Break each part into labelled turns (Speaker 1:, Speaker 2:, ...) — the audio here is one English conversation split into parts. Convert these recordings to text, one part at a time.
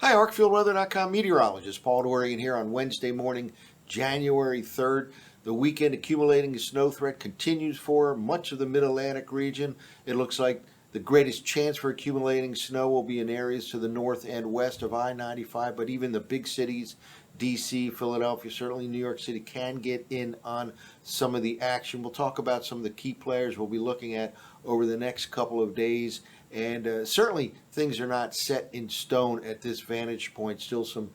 Speaker 1: Hi, ArcfieldWeather.com meteorologist Paul Dorian here on Wednesday morning, January 3rd. The weekend accumulating snow threat continues for much of the Mid-Atlantic region. It looks like the greatest chance for accumulating snow will be in areas to the north and west of I-95, but even the big cities, D.C., Philadelphia, certainly New York City, can get in on some of the action. We'll talk about some of the key players we'll be looking at over the next couple of days. And certainly things are not set in stone at this vantage point. Still some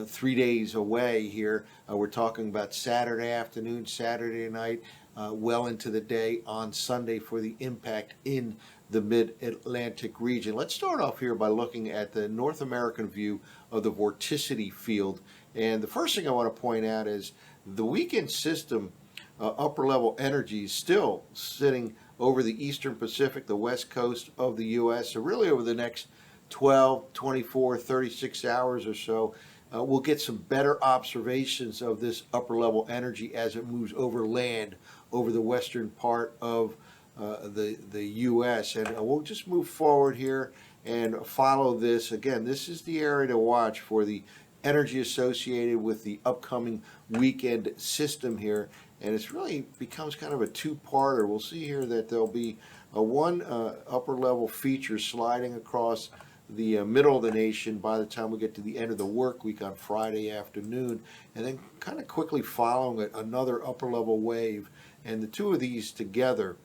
Speaker 1: 3 days away here. We're talking about Saturday afternoon, Saturday night, well into the day on Sunday for the impact in the Mid-Atlantic region. Let's start off here by looking at the North American view of the vorticity field. And the first thing I want to point out is the weekend system upper level energy is still sitting over the eastern Pacific, the west coast of the U.S. So really over the next 12, 24, 36 hours or so, we'll get some better observations of this upper level energy as it moves over land over the western part of the U.S. And we'll just move forward here and follow this. Again, this is the area to watch for the energy associated with the upcoming weekend system here. And it's really becomes kind of a two-parter. We'll see here that there'll be one upper level feature sliding across the middle of the nation by the time we get to the end of the work week on Friday afternoon, and then kind of quickly following it, another upper level wave. And the two of these together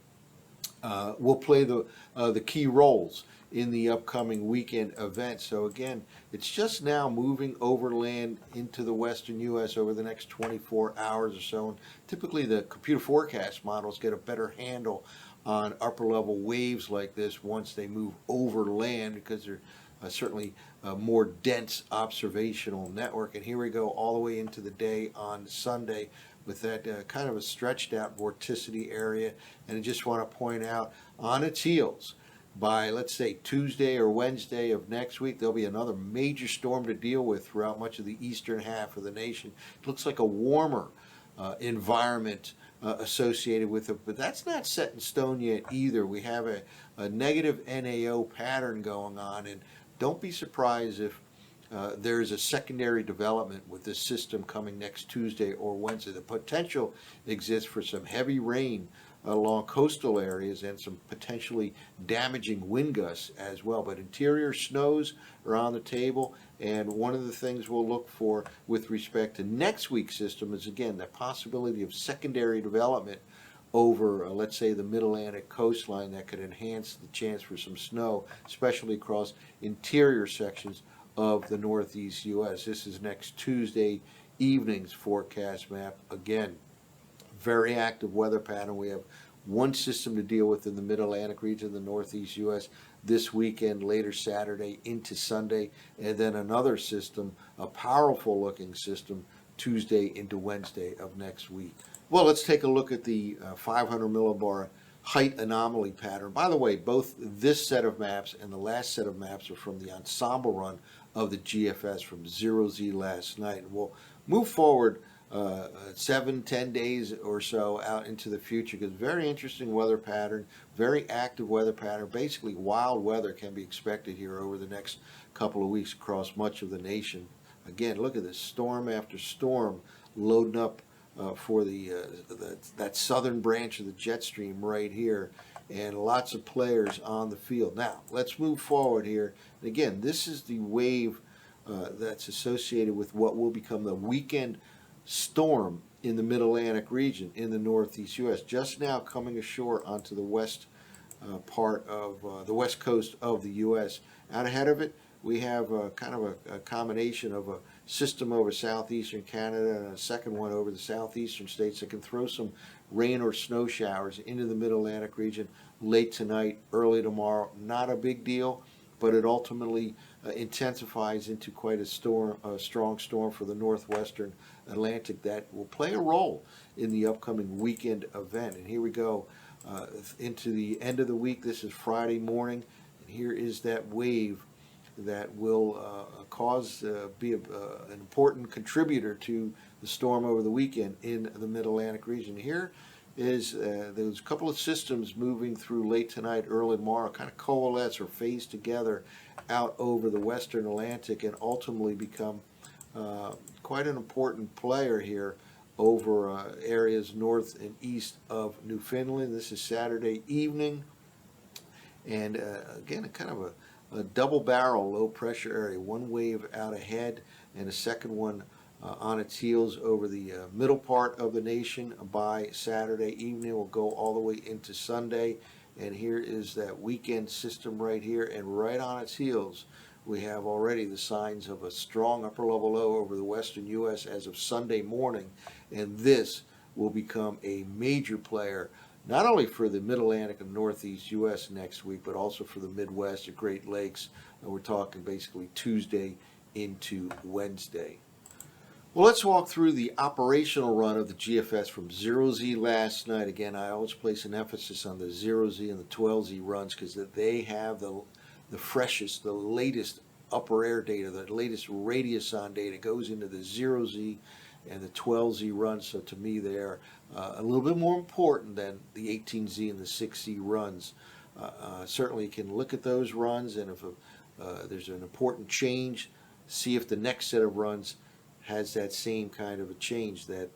Speaker 1: will play the key roles in the upcoming weekend event. So again, it's just now moving overland into the western U.S. over the next 24 hours or so. And typically the computer forecast models get a better handle on upper level waves like this once they move over land, because they're certainly a more dense observational network. And here we go all the way into the day on Sunday with that kind of a stretched out vorticity area. And I just want to point out, on its heels, by let's say Tuesday or Wednesday of next week, there'll be another major storm to deal with throughout much of the eastern half of the nation. It looks like a warmer environment associated with it, but that's not set in stone yet either. We have a negative NAO pattern going on, and don't be surprised if there's a secondary development with this system coming next Tuesday or Wednesday. The potential exists for some heavy rain along coastal areas and some potentially damaging wind gusts as well. But interior snows are on the table, and one of the things we'll look for with respect to next week's system is, again, the possibility of secondary development over, let's say, the Mid-Atlantic coastline that could enhance the chance for some snow, especially across interior sections of the northeast U.S. This is next Tuesday evening's forecast map. Again, very active weather pattern. We have one system to deal with in the Mid-Atlantic region, the northeast U.S. this weekend, later Saturday into Sunday, and then another system, a powerful looking system, Tuesday into Wednesday of next week. Well, let's take a look at the 500 millibar height anomaly pattern. By the way, both this set of maps and the last set of maps are from the ensemble run of the GFS from 0Z last night. And we'll move forward 7-10 days or so out into the future, because very interesting weather pattern, very active weather pattern. Basically wild weather can be expected here over the next couple of weeks across much of the nation. Again, look at this, storm after storm loading up for that southern branch of the jet stream right here, and lots of players on the field. Now let's move forward here. And again, this is the wave that's associated with what will become the weekend storm in the Mid-Atlantic region in the northeast U.S. just now coming ashore onto the west part of the west coast of the U.S. Out ahead of it, we have kind of a combination of a system over southeastern Canada and a second one over the southeastern states that can throw some rain or snow showers into the Mid-Atlantic region late tonight, early tomorrow. Not a big deal, but it ultimately intensifies into quite a strong storm for the northwestern Atlantic that will play a role in the upcoming weekend event. And here we go into the end of the week. This is Friday morning, and here is that wave that will be an important contributor to the storm over the weekend in the Mid-Atlantic region. Here is there's a couple of systems moving through late tonight, early tomorrow, kind of coalesce or phase together out over the western Atlantic and ultimately become quite an important player here over areas north and east of Newfoundland. This is Saturday evening, and again, a kind of a double barrel low pressure area. One wave out ahead and a second one on its heels over the middle part of the nation by Saturday evening. Will go all the way into Sunday, and here is that weekend system right here, and right on its heels we have already the signs of a strong upper level low over the western U.S. as of Sunday morning, and this will become a major player not only for the Mid-Atlantic and Northeast U.S. next week, but also for the Midwest, the Great Lakes. We're talking basically Tuesday into Wednesday. Well, let's walk through the operational run of the GFS from 0Z last night. Again, I always place an emphasis on the 0Z and the 12Z runs because they have the freshest, the latest upper air data, the latest radiuson data goes into the 0Z and the 12Z runs. So to me, they're a little bit more important than the 18Z and the 6Z runs. Certainly, you can look at those runs, and if there's an important change, see if the next set of runs has that same kind of a change that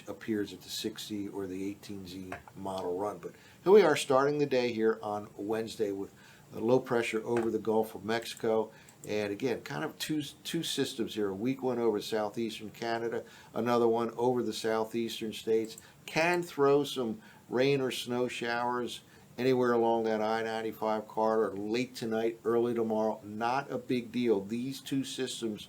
Speaker 1: appears at the 6Z or the 18Z model run. But here we are starting the day here on Wednesday with a low pressure over the Gulf of Mexico. And again, kind of two systems here. A weak one over southeastern Canada, another one over the southeastern states. Can throw some rain or snow showers anywhere along that I-95 corridor late tonight, early tomorrow. Not a big deal. These two systems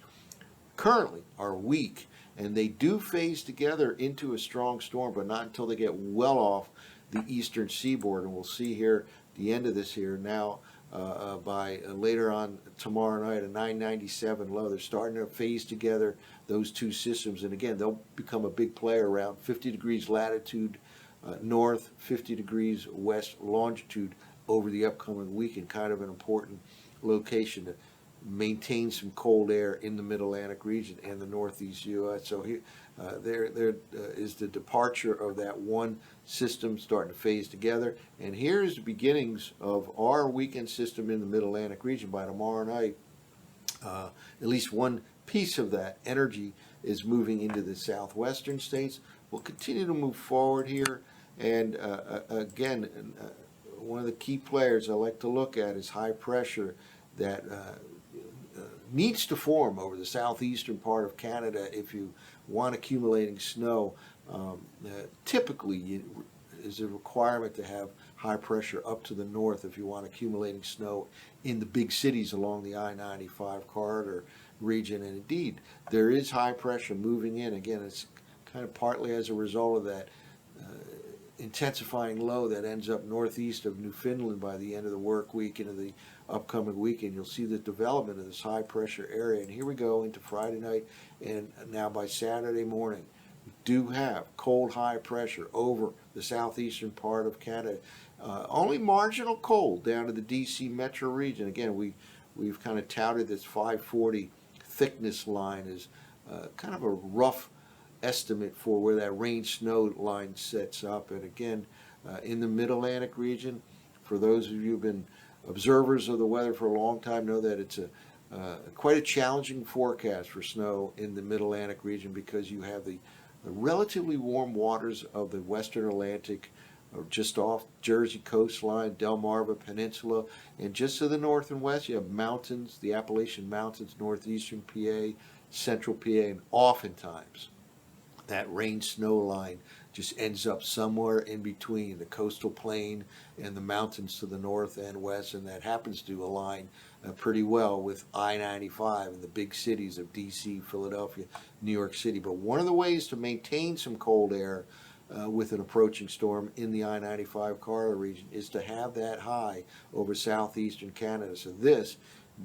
Speaker 1: currently are weak, and they do phase together into a strong storm, but not until they get well off the eastern seaboard. And we'll see here at the end of this here now by later on tomorrow night, a 997 low. They're starting to phase together those two systems, and again, they'll become a big player around 50 degrees latitude north, 50 degrees west longitude over the upcoming week, and kind of an important location to maintain some cold air in the Mid-Atlantic region and the Northeast U.S. So here, there is the departure of that one system starting to phase together. And here's the beginnings of our weekend system in the Mid-Atlantic region. By tomorrow night, at least one piece of that energy is moving into the southwestern states. We'll continue to move forward here. And again, one of the key players I like to look at is high pressure that needs to form over the southeastern part of Canada if you want accumulating snow. Typically, is a requirement to have high pressure up to the north if you want accumulating snow in the big cities along the I-95 corridor region. And indeed, there is high pressure moving in. Again, it's kind of partly as a result of that intensifying low that ends up northeast of Newfoundland by the end of the work week into the upcoming weekend. You'll see the development of this high pressure area, and here we go into Friday night, and now by Saturday morning we do have cold high pressure over the southeastern part of Canada. Only marginal cold down to the DC metro region. Again, we've kind of touted this 540 thickness line as kind of a rough estimate for where that rain snow line sets up. And again, in the Mid-Atlantic region, for those of you who've been observers of the weather for a long time, know that it's quite a challenging forecast for snow in the Mid-Atlantic region because you have the relatively warm waters of the western Atlantic just off Jersey coastline, Delmarva Peninsula, and just to the north and west you have mountains, the Appalachian Mountains, northeastern PA, central PA, and oftentimes that rain snow line just ends up somewhere in between the coastal plain and the mountains to the north and west, and that happens to align pretty well with I-95 and the big cities of DC, Philadelphia, New York City. But one of the ways to maintain some cold air with an approaching storm in the I-95 corridor region is to have that high over southeastern Canada. So this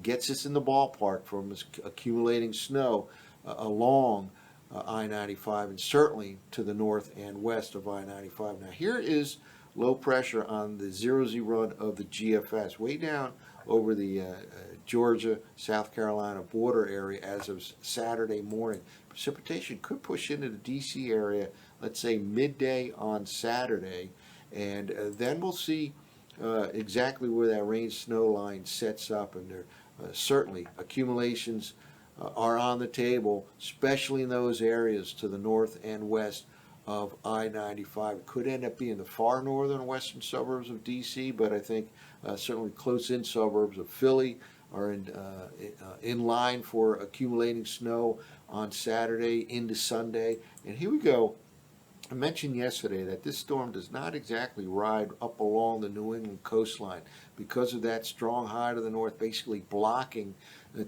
Speaker 1: gets us in the ballpark from accumulating snow along I-95 and certainly to the north and west of I-95. Now here is low pressure on the 0Z run of the GFS, way down over the Georgia, South Carolina border area as of Saturday morning. Precipitation could push into the D.C. area, let's say midday on Saturday, and then we'll see exactly where that rain snow line sets up, and there certainly accumulations are on the table, especially in those areas to the north and west of I-95. It could end up being the far northern western suburbs of D.C., but I think certainly close-in suburbs of Philly are in line for accumulating snow on Saturday into Sunday. And here we go. I mentioned yesterday that this storm does not exactly ride up along the New England coastline because of that strong high to the north, basically blocking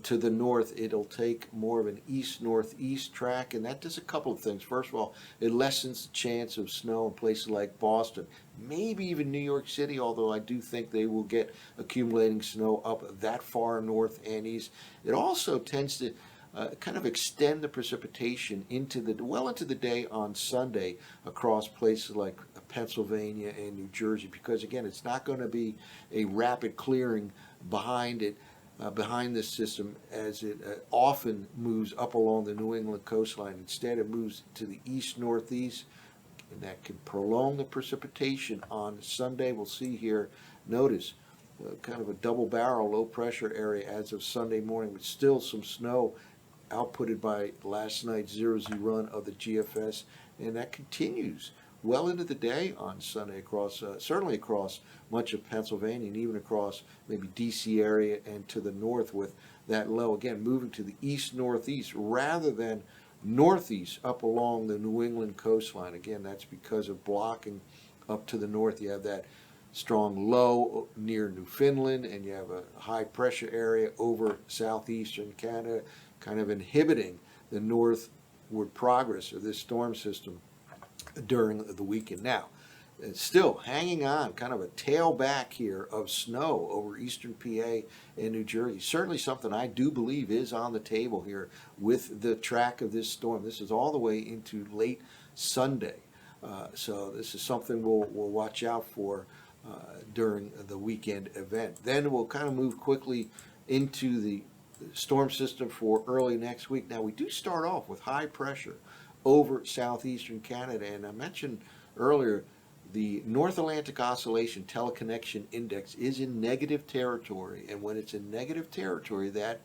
Speaker 1: to the north. It'll take more of an east-northeast track, and that does a couple of things. First of all, it lessens the chance of snow in places like Boston, maybe even New York City, although I do think they will get accumulating snow up that far north and east. It also tends to kind of extend the precipitation into the day on Sunday across places like Pennsylvania and New Jersey, because again, it's not going to be a rapid clearing behind it, behind this system, as it often moves up along the New England coastline. Instead, it moves to the east-northeast, and that can prolong the precipitation on Sunday. We'll see here, notice, kind of a double barrel low pressure area as of Sunday morning, with still some snow outputted by last night's 0Z run of the GFS, and that continues well into the day on Sunday across, certainly across much of Pennsylvania and even across maybe DC area and to the north, with that low again moving to the east-northeast rather than northeast up along the New England coastline. Again, that's because of blocking up to the north. You have that strong low near Newfoundland, and you have a high pressure area over southeastern Canada, kind of inhibiting the northward progress of this storm system during the weekend. Now, it's still hanging on, kind of a tailback here of snow over eastern PA and New Jersey. Certainly something I do believe is on the table here with the track of this storm. This is all the way into late Sunday. So this is something we'll watch out for during the weekend event. Then we'll kind of move quickly into the storm system for early next week. Now, we do start off with high pressure over southeastern Canada, and I mentioned earlier the North Atlantic Oscillation Teleconnection Index is in negative territory, and when it's in negative territory, that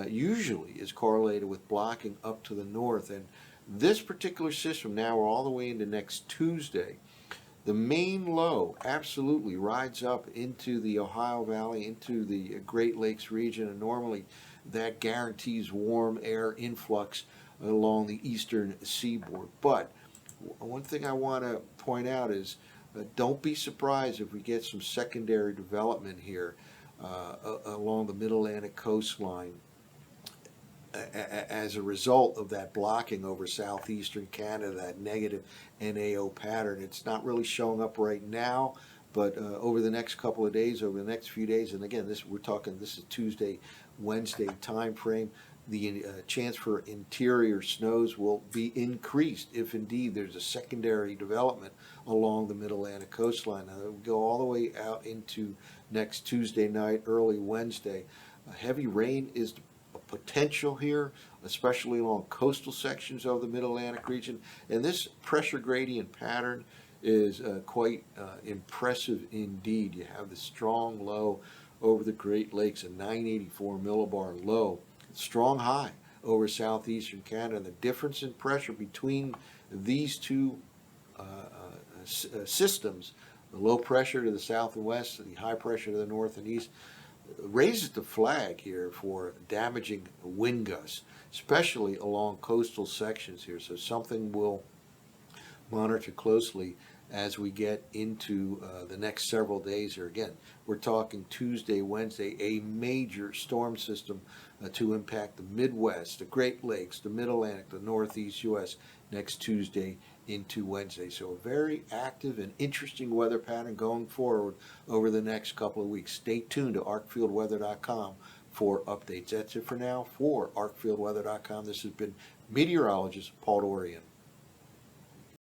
Speaker 1: usually is correlated with blocking up to the north. And this particular system, now we're all the way into next Tuesday, the main low absolutely rides up into the Ohio Valley, into the Great Lakes region, and normally that guarantees warm air influx along the eastern seaboard. But one thing I want to point out is don't be surprised if we get some secondary development here along the Mid-Atlantic coastline as a result of that blocking over southeastern Canada, that negative NAO pattern. It's not really showing up right now, but over the next couple of days, over the next few days, and again, this is Tuesday, Wednesday time frame, the chance for interior snows will be increased if indeed there's a secondary development along the Mid-Atlantic coastline. Now, we'll go all the way out into next Tuesday night, early Wednesday. Heavy rain is a potential here, especially along coastal sections of the Mid-Atlantic region. And this pressure gradient pattern is quite impressive indeed. You have the strong low over the Great Lakes, a 984 millibar low, strong high over southeastern Canada. The difference in pressure between these two systems, the low pressure to the south and west, the high pressure to the north and east, raises the flag here for damaging wind gusts, especially along coastal sections here. So something we'll monitor closely as we get into the next several days here. Again, we're talking Tuesday, Wednesday, a major storm system to impact the Midwest, the Great Lakes, the Mid-Atlantic, the Northeast U.S. next Tuesday into Wednesday. So a very active and interesting weather pattern going forward over the next couple of weeks. Stay tuned to arcfieldweather.com for updates. That's it for now. For arcfieldweather.com, this has been meteorologist Paul Dorian.